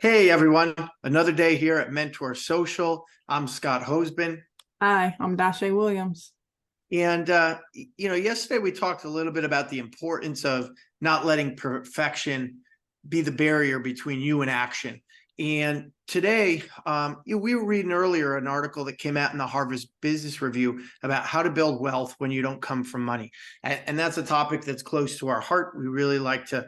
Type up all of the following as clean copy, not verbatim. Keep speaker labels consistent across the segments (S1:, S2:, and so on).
S1: Hey everyone, another day here at Mentor.Social. I'm Scott Hosbin.
S2: Hi, I'm Dashay Williams.
S1: And, yesterday we talked a little bit about the importance of not letting perfection be the barrier between you and action. And today, we were reading earlier an article that came out in the Harvard Business Review about how to build wealth when you don't come from money. And that's a topic that's close to our heart. We really like to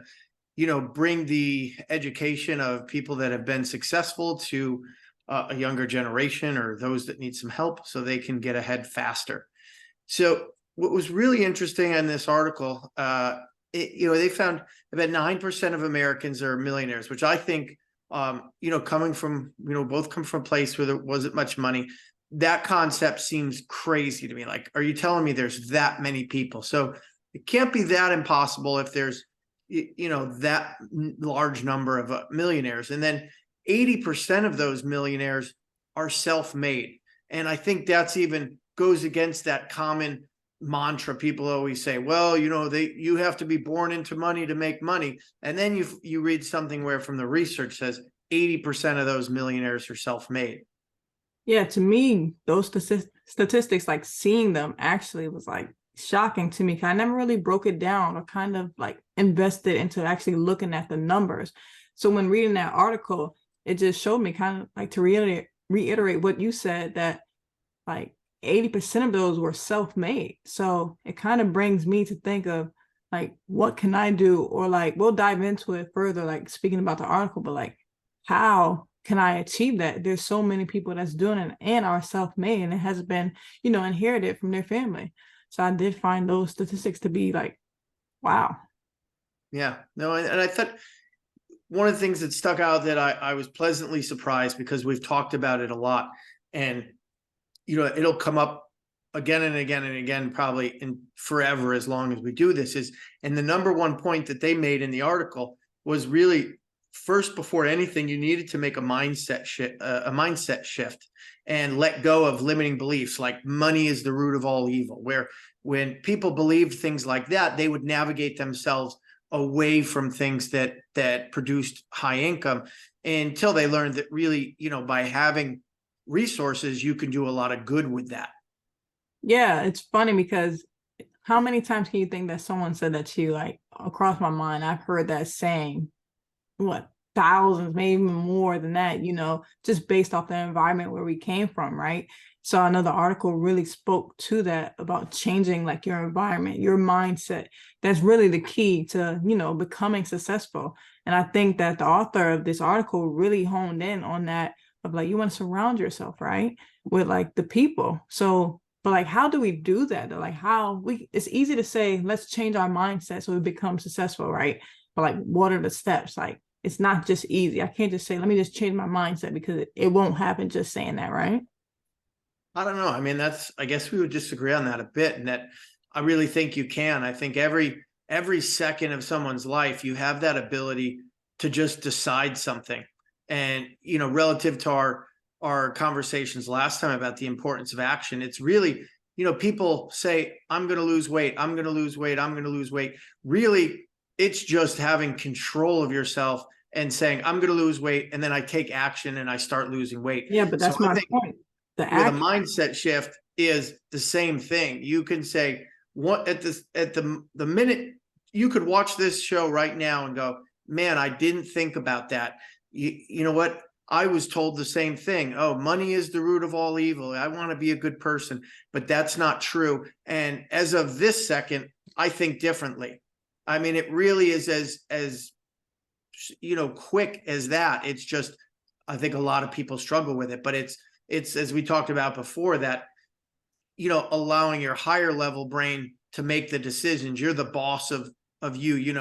S1: bring the education of people that have been successful to a younger generation or those that need some help so they can get ahead faster. So what was really interesting in this article, they found about 9% of Americans are millionaires, which I think, coming from, both come from a place where there wasn't much money. That concept seems crazy to me. Like, are you telling me there's that many people? So it can't be that impossible if there's that large number of millionaires. And then 80% of those millionaires are self-made. And I think that's even goes against that common mantra. People always say, well, you have to be born into money to make money. And then you read something where from the research says 80% of those millionaires are self-made.
S2: Yeah, to me, those statistics, like seeing them actually was like shocking to me, because I never really broke it down or kind of like invested into actually looking at the numbers. So when reading that article, it just showed me kind of like to reiterate what you said, that like 80% of those were self-made. So it kind of brings me to think of like, what can I do? Or like, we'll dive into it further, like speaking about the article, but like, how can I achieve that? There's so many people that's doing it and are self-made, and it has been, inherited from their family. So I did find those statistics to be like, wow.
S1: Yeah, no, and I thought one of the things that stuck out that I was pleasantly surprised, because we've talked about it a lot, and it'll come up again and again and again, probably in forever, as long as we do this, and the number one point that they made in the article was really, first, before anything, you needed to make a mindset shift and let go of limiting beliefs like money is the root of all evil, where when people believed things like that, they would navigate themselves away from things that produced high income, until they learned that really, by having resources, you can do a lot of good with that.
S2: Yeah, it's funny because how many times can you think that someone said that to you? Like, across my mind, I've heard that saying, what, thousands, maybe even more than that, just based off the environment where we came from, right? So another article really spoke to that, about changing like your environment, your mindset. That's really the key to, becoming successful. And I think that the author of this article really honed in on that, of like, you want to surround yourself, right, with like the people. So, but like, how do we do that? Like, it's easy to say, let's change our mindset so we become successful, right? But like, what are the steps? Like, it's not just easy. I can't just say, let me just change my mindset, because it won't happen just saying that, right?
S1: I don't know. I mean, I guess we would disagree on that a bit, and that I really think you can. I think every second of someone's life, you have that ability to just decide something. And, relative to our conversations last time about the importance of action, it's really, people say, I'm going to lose weight. I'm going to lose weight. I'm going to lose weight. Really, it's just having control of yourself and saying, I'm going to lose weight. And then I take action and I start losing weight.
S2: Yeah, but that's my point.
S1: With a mindset shift is the same thing. You can say, what at the minute you could watch this show right now and go, man, I didn't think about that. You know what? I was told the same thing. Oh, money is the root of all evil. I want to be a good person, but that's not true. And as of this second, I think differently. I mean, it really is as quick as that. It's just, I think a lot of people struggle with it, but it's as we talked about before, that, allowing your higher level brain to make the decisions. You're the boss of you,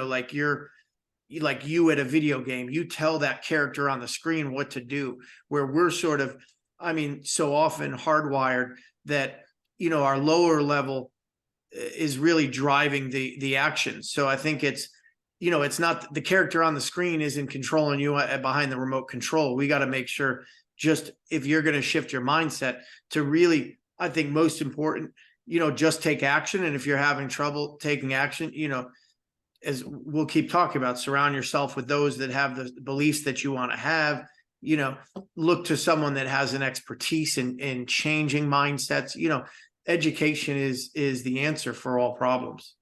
S1: like you at a video game, you tell that character on the screen what to do, where we're sort of, so often hardwired that, our lower level is really driving the action. So I think it's not the character on the screen isn't controlling you behind the remote control. We got to make sure, just if you're going to shift your mindset to really, I think most important, just take action. And if you're having trouble taking action, as we'll keep talking about, surround yourself with those that have the beliefs that you want to have. Look to someone that has an expertise in changing mindsets. Education is the answer for all problems.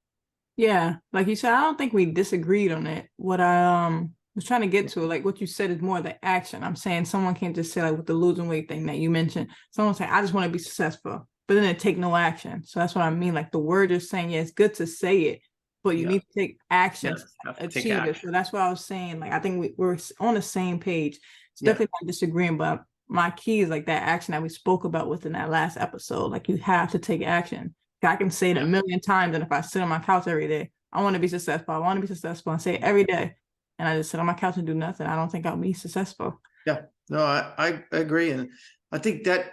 S2: Yeah, like you said, I don't think we disagreed on it. What I was trying to get to, like what you said, is more the action. I'm saying someone can't just say, like with the losing weight thing that you mentioned, someone say, I just want to be successful, but then they take no action. So that's what I mean. Like the word you're saying, yeah, it's good to say it, but you need to take action to achieve it. So that's what I was saying. Like I think we're on the same page. It's definitely not disagreeing, but my key is like that action that we spoke about within that last episode. Like you have to take action. I can say it a million times, and if I sit on my couch every day, I want to be successful. I want to be successful, and say it every day, and I just sit on my couch and do nothing, I don't think I'll be successful.
S1: Yeah, no, I agree, and I think that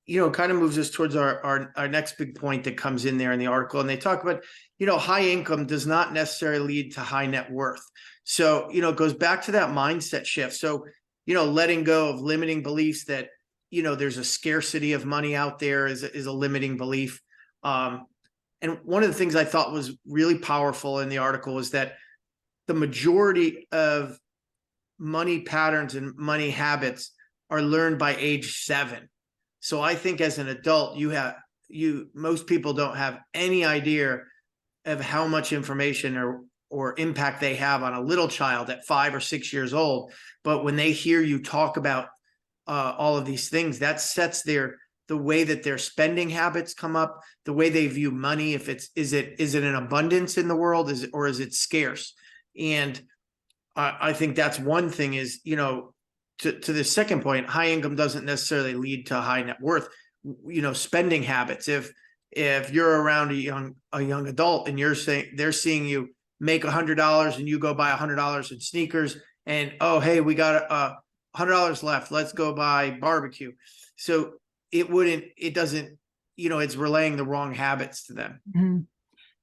S1: kind of moves us towards our next big point that comes in there in the article, and they talk about high income does not necessarily lead to high net worth. So it goes back to that mindset shift. So letting go of limiting beliefs that there's a scarcity of money out there is a limiting belief. And one of the things I thought was really powerful in the article is that the majority of money patterns and money habits are learned by age 7. So I think as an adult, most people don't have any idea of how much information or impact they have on a little child at 5 or 6 years old. But when they hear you talk about all of these things, that sets the way that their spending habits come up, the way they view money. If is it an abundance in the world, or is it scarce? And I think that's one thing is, to the second point, high income doesn't necessarily lead to high net worth. Spending habits. If you're around a young adult and they're seeing you make $100 and you go buy $100 in sneakers, and oh hey, we got $100 left, let's go buy barbecue. So it's relaying the wrong habits to them.
S2: Mm-hmm.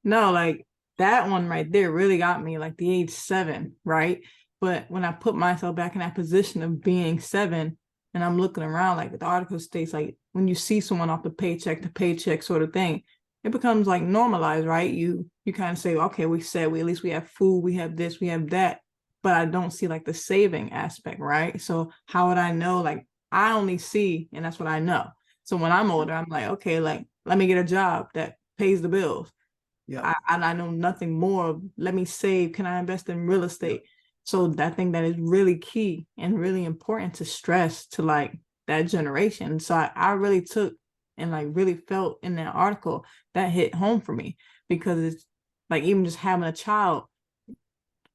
S2: No, like that one right there really got me, like the age 7, right? But when I put myself back in that position of being 7 and I'm looking around, like the article states, like when you see someone off the paycheck to paycheck sort of thing, it becomes like normalized, right? You kind of say, okay, at least we have food, we have this, we have that, but I don't see like the saving aspect, right? So how would I know? Like I only see, and that's what I know. So when I'm older, I'm like, okay, like, let me get a job that pays the bills.
S1: Yeah.
S2: I know nothing more. Let me save. Can I invest in real estate? So I think that is really key and really important to stress to like that generation. So I really took and like really felt in that article that hit home for me, because it's like even just having a child,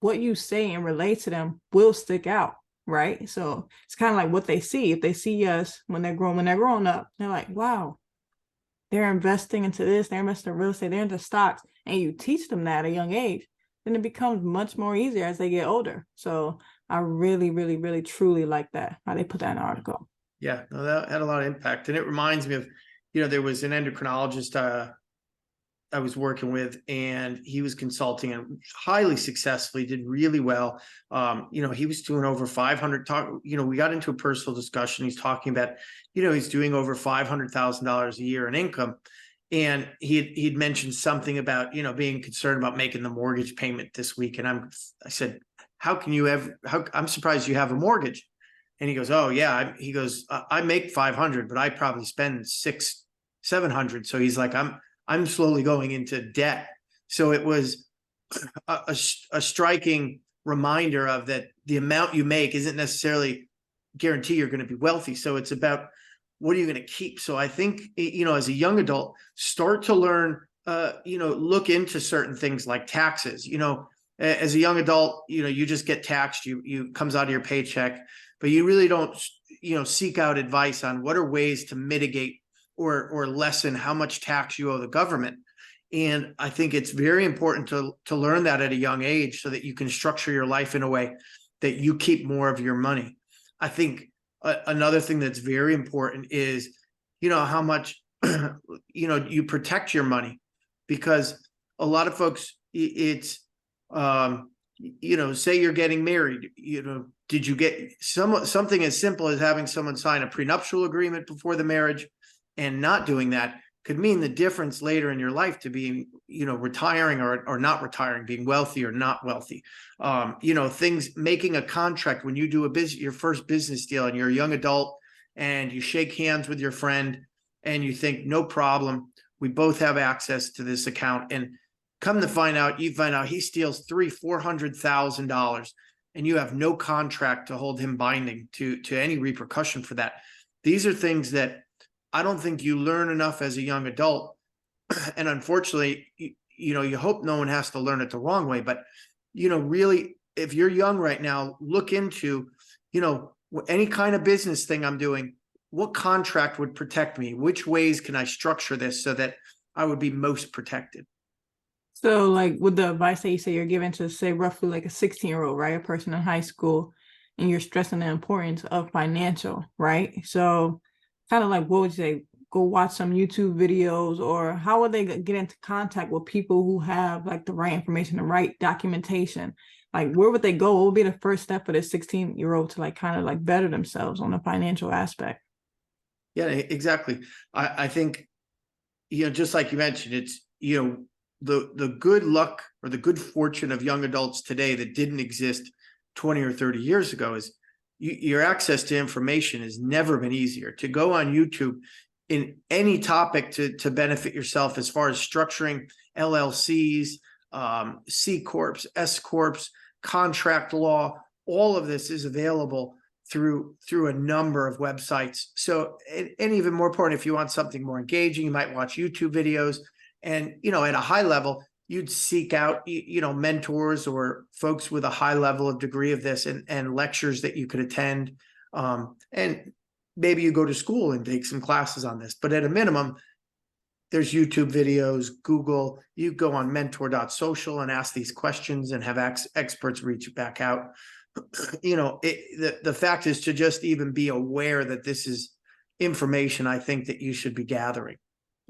S2: what you say and relate to them will stick out. Right. So it's kind of like what they see. If they see us when they're growing up, they're like, wow, they're investing into this, they're investing in real estate, they're into stocks, and you teach them that at a young age, then it becomes much more easier as they get older. So I really, really, really, truly like that, how they put that in the article.
S1: Yeah, no, that had a lot of impact. And it reminds me of, there was an endocrinologist I was working with, and he was consulting and highly successfully did really well. He was doing over 500 we got into a personal discussion. He's talking about, he's doing over $500,000 a year in income. And he'd mentioned something about, being concerned about making the mortgage payment this week. And I said, I'm surprised you have a mortgage. And he goes, oh yeah. He goes, I make 500, but I probably spend 700. So he's like, I'm slowly going into debt. So it was a striking reminder of that the amount you make isn't necessarily guarantee you're going to be wealthy. So it's about what are you going to keep? So I think, as a young adult, start to learn, look into certain things like taxes. As a young adult, you just get taxed, you comes out of your paycheck, but you really don't, seek out advice on what are ways to mitigate or lessen how much tax you owe the government. And I think it's very important to learn that at a young age so that you can structure your life in a way that you keep more of your money. I think another thing that's very important is, how much, you protect your money, because a lot of folks, it's, say you're getting married, did you get something as simple as having someone sign a prenuptial agreement before the marriage? And not doing that could mean the difference later in your life to being, retiring or not retiring, being wealthy or not wealthy. Things, making a contract when you do your first business deal and you're a young adult and you shake hands with your friend and you think, no problem, we both have access to this account. And come to find out, he steals $400,000 and you have no contract to hold him binding to any repercussion for that. These are things that I don't think you learn enough as a young adult. And unfortunately, you hope no one has to learn it the wrong way. But, really, if you're young right now, look into, any kind of business thing I'm doing, what contract would protect me? Which ways can I structure this so that I would be most protected?
S2: So like with the advice that you say you're giving to, say, roughly like a 16-year-old, right? A person in high school, and you're stressing the importance of financial, right? So kind of like, what would you say? Go watch some YouTube videos, or how would they get into contact with people who have like the right information, the right documentation? Like, where would they go? What would be the first step for this 16-year-old to like kind of like better themselves on the financial aspect?
S1: Yeah, exactly. I think, just like you mentioned, it's, the good luck or the good fortune of young adults today that didn't exist 20 or 30 years ago is your access to information has never been easier. To go on YouTube in any topic to benefit yourself, as far as structuring LLCs, C corps, S corps, contract law, all of this is available through a number of websites. So, and even more important, if you want something more engaging, you might watch YouTube videos. And, at a high level, you'd seek out, mentors or folks with a high level of degree of this, and lectures that you could attend. And maybe you go to school and take some classes on this, but at a minimum, there's YouTube videos, Google, you go on Mentor.Social and ask these questions and have experts reach back out. The fact is to just even be aware that this is information I think that you should be gathering.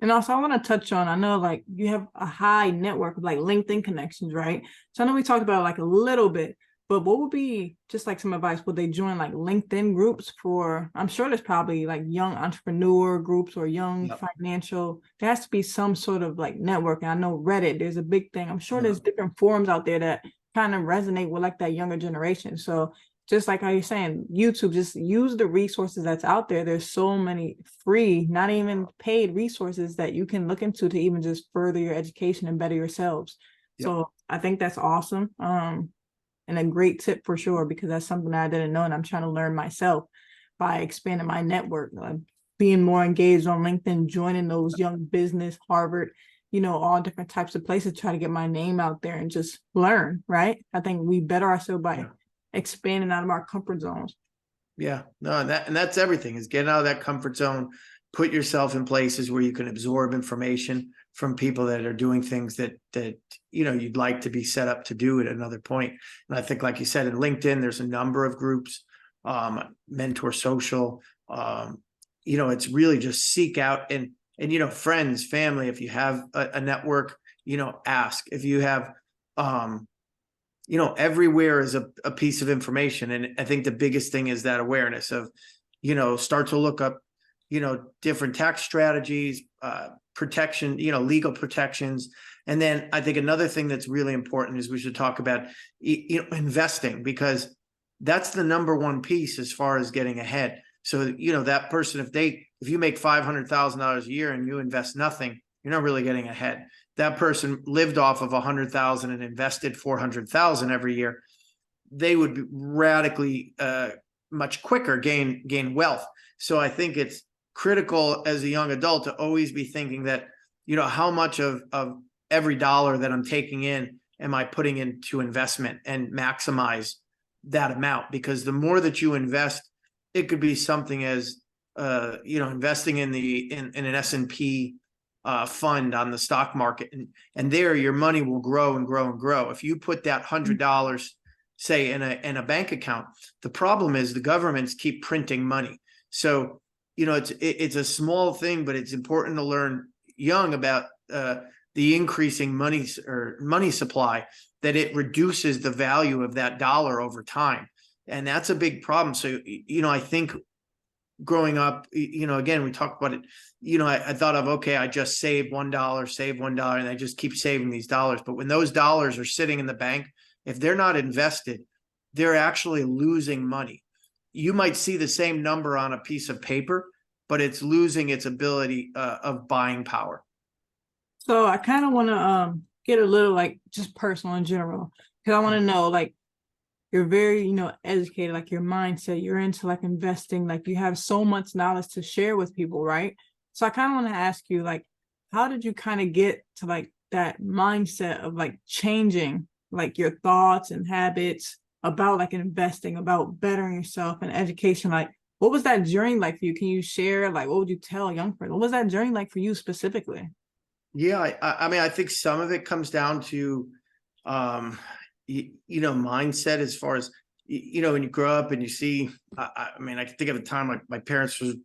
S2: And also, I want to touch on, I know like you have a high network of like LinkedIn connections, right? So I know we talked about like a little bit, but what would be just like some advice? Would they join like LinkedIn groups for, I'm sure there's probably like young entrepreneur groups or young financial, there has to be some sort of like network. And I know Reddit, there's a big thing. I'm sure there's different forums out there that kind of resonate with like that younger generation. So just like how you're saying, YouTube, just use the resources that's out there. There's so many free, not even paid resources that you can look into to even just further your education and better yourselves. So I think that's awesome. And a great tip for sure, because that's something I didn't know and I'm trying to learn myself by expanding my network, being more engaged on LinkedIn, joining those young business, Harvard, all different types of places, try to get my name out there and just learn, right? I think we better ourselves by expanding out of our comfort zones. Yeah, no, and that's everything, is getting out of that comfort zone, put yourself in places where you can absorb information from people that are doing things that you'd like to be set up to do at another point. And I think, like you said, in LinkedIn, there's a number of groups, Mentor.Social. It's really just seek out and friends, family. If you have a network, ask. If you have everywhere is a piece of information. And I think the biggest thing is that awareness of, start to look up, different tax strategies, protection, legal protections. And then I think another thing that's really important is we should talk about, investing, because that's the number one piece as far as getting ahead. So, that person, if you make $500,000 a year and you invest nothing, you're not really getting ahead. That person lived off of 100,000 and invested 400,000 every year. They would be radically much quicker gain wealth. So I think it's critical as a young adult to always be thinking that, how much of every dollar that I'm taking in am I putting into investment, and maximize that amount. Because the more that you invest, it could be something as investing in an S&P fund on the stock market, and there your money will grow and grow and grow. If you put that $100, say, in a bank account, the problem is the governments keep printing money. So it's a small thing, but it's important to learn young about the increasing money supply, that it reduces the value of that dollar over time, and that's a big problem. So I think
S1: growing up, again, we talked about it, I thought of, okay, I just save $1, and I just keep saving these dollars. But when those dollars are sitting in the bank, if they're not invested, they're actually losing money. You might see the same number on a piece of paper, but it's losing its ability of buying power.
S2: So I kind of want to get a little like just personal in general, because I want to know, like, you're very, educated, like your mindset, you're into like investing, like you have so much knowledge to share with people, right? So I kind of want to ask you, like, how did you kind of get to like that mindset of like changing like your thoughts and habits about like investing, about bettering yourself and education? Like, what was that journey like for you? Can you share, like, what would you tell a young person? What was that journey like for you specifically?
S1: Yeah, I mean, I think some of it comes down to, mindset, as far as, when you grow up and you see, I mean, I can think of a time like my parents was,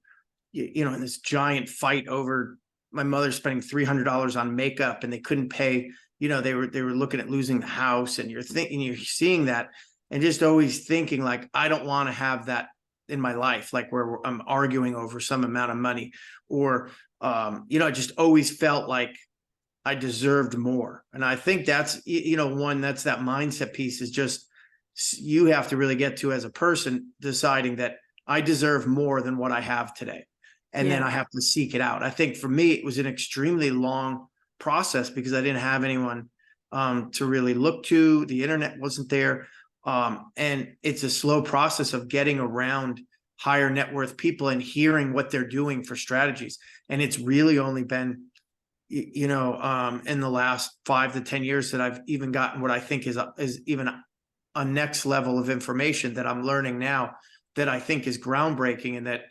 S1: in this giant fight over my mother spending $300 on makeup, and they couldn't pay, they were looking at losing the house, and you're seeing that, and just always thinking like, I don't want to have that in my life, like where I'm arguing over some amount of money, or, I just always felt like I deserved more. And I think that's, that's that mindset piece, is just, you have to really get to, as a person, deciding that I deserve more than what I have today. And then I have to seek it out. I think for me, it was an extremely long process because I didn't have anyone to really look to. The internet wasn't there. And it's a slow process of getting around higher net worth people and hearing what they're doing for strategies. And it's really only been, in the last 5 to 10 years that I've even gotten what I think is even a next level of information that I'm learning now, that I think is groundbreaking, and that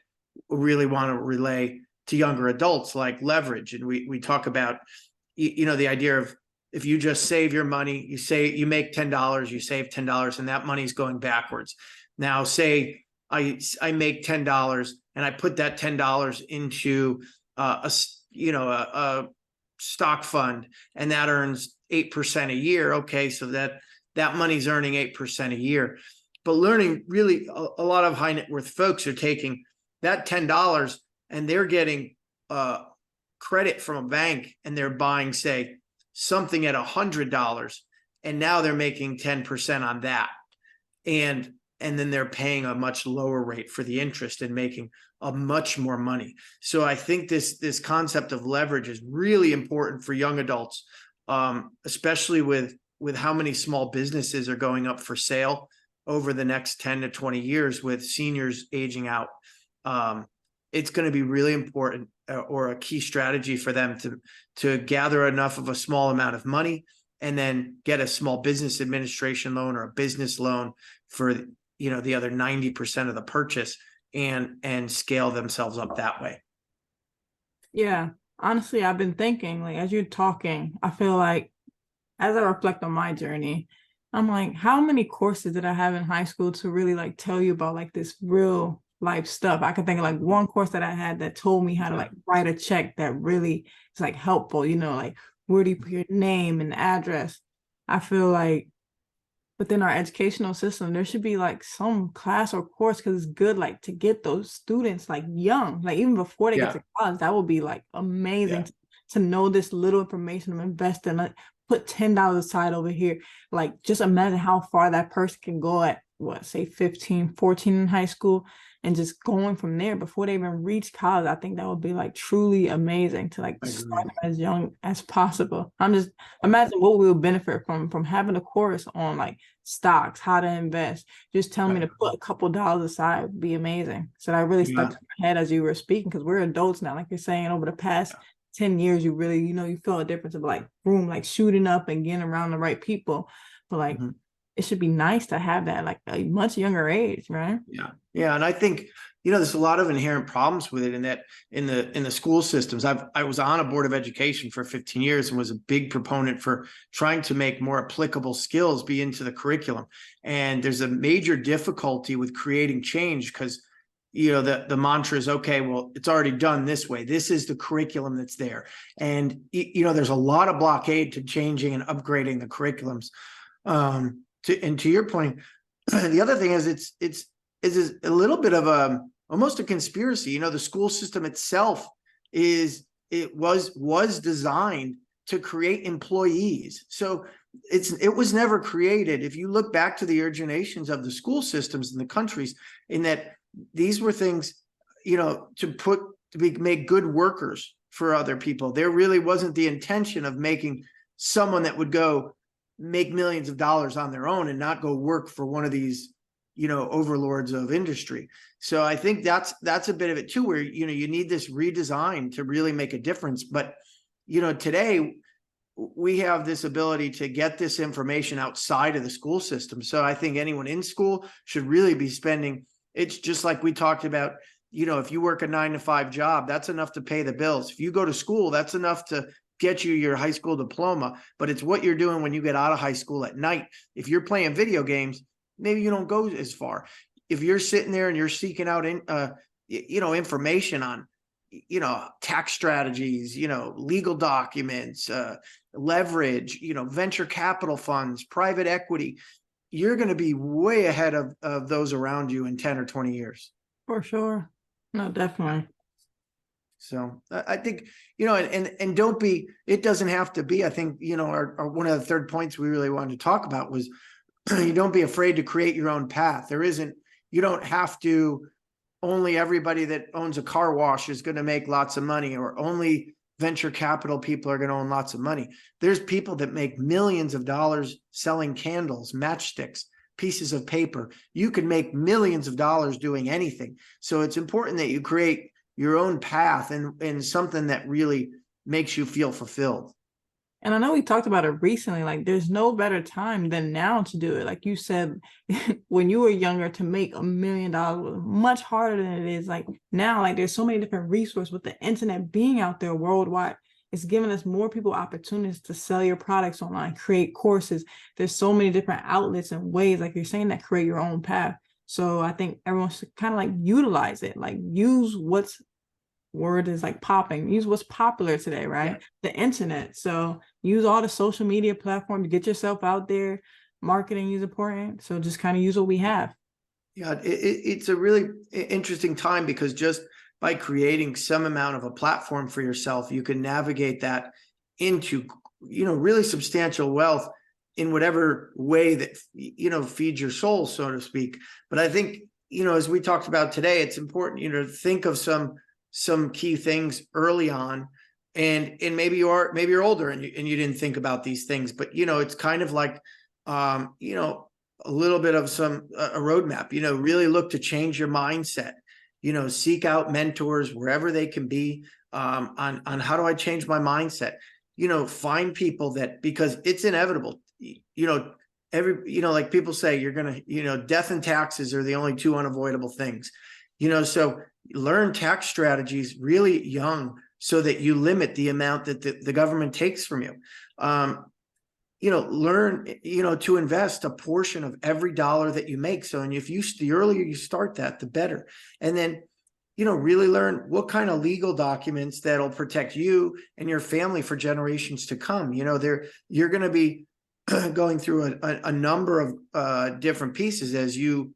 S1: really want to relay to younger adults, like leverage. And we talk about, the idea of, if you just save your money, you make $10, you save $10, and that money's going backwards. Now, say I make $10 and I put that $10 into a stock fund, and that earns 8% a year. Okay, so that money's earning 8% a year. But learning, really, a lot of high net worth folks are taking that $10 and they're getting credit from a bank, and they're buying, say, something at $100, and now they're making 10% on that, and then they're paying a much lower rate for the interest and making a much more money. So I think this concept of leverage is really important for young adults, especially with how many small businesses are going up for sale over the next 10 to 20 years, with seniors aging out. It's going to be really important, or a key strategy for them to gather enough of a small amount of money, and then get a small business administration loan or a business loan for, the other 90% of the purchase, and scale themselves up that way.
S2: Yeah, honestly, I've been thinking, like, as you're talking, I feel like, as I reflect on my journey, I'm like, how many courses did I have in high school to really like tell you about like this real life stuff? I could think of like one course that I had that told me how to like write a check that really is like helpful, like where do you put your name and address? I feel like within our educational system, there should be like some class or course, because it's good like to get those students like young, like even before they get to college. That would be like amazing to know this little information, to invest in, like put $10 aside over here. Like, just imagine how far that person can go at, what, say 15, 14 in high school, and just going from there before they even reach college. I think that would be like truly amazing to like start as young as possible. I'm just imagine what we would benefit from having a course on like stocks, how to invest. Just tell me to put a couple dollars aside would be amazing. So that really stuck to my head as you were speaking, because we're adults now, like you're saying, over the past 10 years, you really, you feel a difference of like boom, like shooting up and getting around the right people. But like, it should be nice to have that like a much younger age, right?
S1: Yeah. And I think, there's a lot of inherent problems with it, in that in the school systems. I was on a board of education for 15 years and was a big proponent for trying to make more applicable skills be into the curriculum. And there's a major difficulty with creating change, because the mantra is, okay, well, it's already done this way. This is the curriculum that's there. And, there's a lot of blockade to changing and upgrading the curriculums. To your point, the other thing is it's a little bit of almost a conspiracy. The school system itself was designed to create employees. So it was never created. If you look back to the originations of the school systems in the countries, in that these were things, to make good workers for other people. There really wasn't the intention of making someone that would go make millions of dollars on their own and not go work for one of these, overlords of industry. So I think that's a bit of it too, where, you need this redesign to really make a difference. But, today we have this ability to get this information outside of the school system. So I think anyone in school should really be spending, it's just like we talked about, if you work a 9-to-5 job, that's enough to pay the bills. If you go to school, that's enough to get you your high school diploma. But it's what you're doing when you get out of high school at night. If you're playing video games, maybe you don't go as far. If you're sitting there and you're seeking out information on, tax strategies, legal documents, leverage, venture capital funds, private equity, you're going to be way ahead of those around you in 10 or 20 years.
S2: For sure. No, definitely.
S1: So I think, and don't be, it doesn't have to be, I think, our one of the third points we really wanted to talk about was you don't be afraid to create your own path. You don't have to, only everybody that owns a car wash is going to make lots of money, or only venture capital people are going to own lots of money. There's people that make millions of dollars selling candles, matchsticks, pieces of paper. You can make millions of dollars doing anything. So it's important that you create your own path and something that really makes you feel fulfilled.
S2: And I know we talked about it recently, like there's no better time than now to do it. Like you said, when you were younger, to make $1 million was much harder than it is like now. Like there's so many different resources with the internet being out there worldwide. It's giving us more people opportunities to sell your products online, create courses. There's so many different outlets and ways, like you're saying, that create your own path. So I think everyone should kind of like utilize it, like use what's word is like popping, use what's popular today, right? Yeah. The internet. So use all the social media platforms to get yourself out there. Marketing is important. So just kind of use what we have.
S1: Yeah, it's a really interesting time, because just by creating some amount of a platform for yourself, you can navigate that into, really substantial wealth in whatever way that, feeds your soul, so to speak. But I think, as we talked about today, it's important, to think of some key things early on, and maybe you're older and you didn't think about these things, but it's kind of like a little bit of a roadmap. Really look to change your mindset. Seek out mentors wherever they can be, on how do I change my mindset. Find people that, because it's inevitable. Like people say, you're gonna, death and taxes are the only two unavoidable things. So learn tax strategies really young, so that you limit the amount that the government takes from you. Learn, to invest a portion of every dollar that you make. So, and the earlier you start that, the better. And then, really learn what kind of legal documents that'll protect you and your family for generations to come. You're going to be going through a number of different pieces as you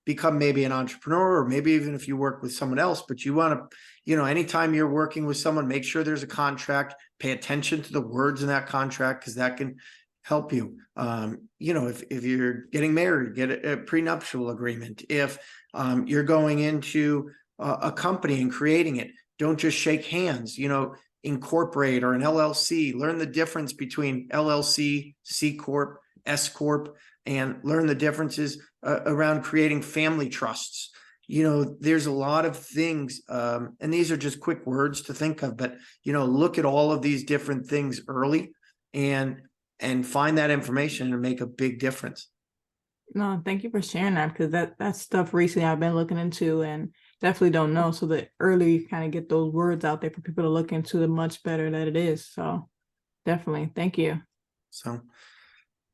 S1: become maybe an entrepreneur, or maybe even if you work with someone else. But you want to, anytime you're working with someone, make sure there's a contract, pay attention to the words in that contract, because that can help you. If you're getting married, get a prenuptial agreement. If you're going into a company and creating it, don't just shake hands, incorporate, or an LLC. Learn the difference between LLC, C Corp, S Corp, and learn the differences around creating family trusts. There's a lot of things, and these are just quick words to think of, but, look at all of these different things early and find that information and make a big difference.
S2: No, thank you for sharing that, because that's stuff recently I've been looking into and definitely don't know. So that early you kind of get those words out there for people to look into, the much better that it is. So definitely. Thank you.
S1: So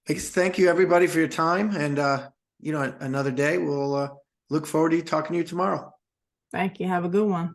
S1: thank you everybody for your time. And, another day, we'll look forward to talking to you tomorrow.
S2: Thank you. Have a good one.